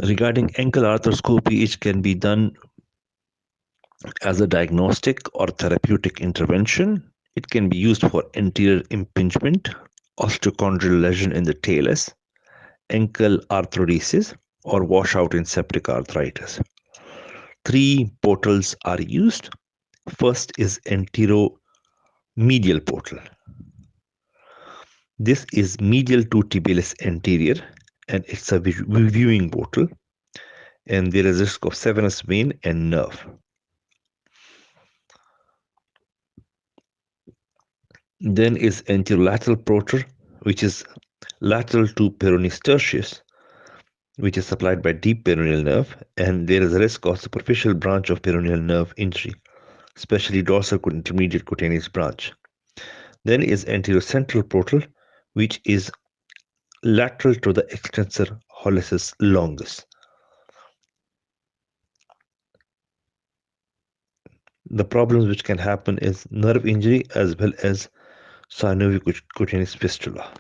Regarding ankle arthroscopy, it can be done as a diagnostic or therapeutic intervention. It can be used for anterior impingement, osteochondral lesion in the talus, ankle arthrodesis, or washout in septic arthritis. Three portals are used. First is anteromedial portal. This is medial to tibialis anterior, and it's a viewing portal, and there is risk of Severus vein and nerve. Then is anterolateral portal, which is lateral to peroneus tertius, which is supplied by deep peroneal nerve, and there is a risk of superficial branch of peroneal nerve injury, especially dorsal intermediate cutaneous branch. Then is anterocentral portal, which is lateral to the extensor hallucis longus. The problems which can happen is nerve injury as well as synovial cutaneous fistula.